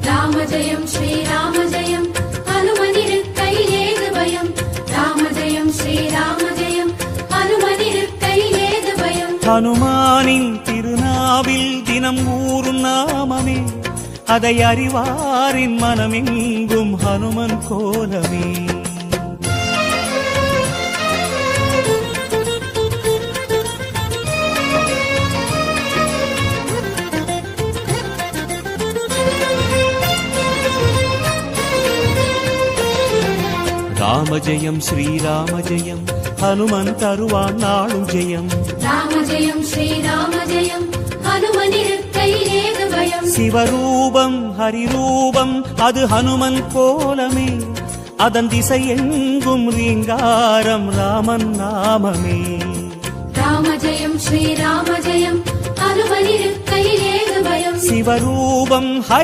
ராம ஜெயம் ஸ்ரீராம ஜெயம் ஹனுமனிருக்கையில் ஏது பயம் ராம ஜெயம் ஸ்ரீராம ஜெயம் ஹனுமனிருக்கையில் ஏது பயம் ஹனுமானின் திருநாவில் தினம் ஊறும் நாமமே அதை அறிவாரின் மனமெங்கும் ஹனுமன் கோலமே ராம ஜெயம் ஸ்ரீராம ஜெயம் ஹனுமன் தருவான் நாளும் ஜெயம் ராம ஜெயம் ஸ்ரீராம ஜெயம் ஹனுமனிருக்கையில் ஏது பயம் சிவரூபம் ஹரிரூபம் அது ஹனுமன் கோலமே அதன் திசை எங்கும் ரீங்காரம் ராமன் நாமமே ராம ஜெயம் ஸ்ரீராம ஜெயம் ஹனுமனிருக்கையில் ஏது பயம் சிவரூபம்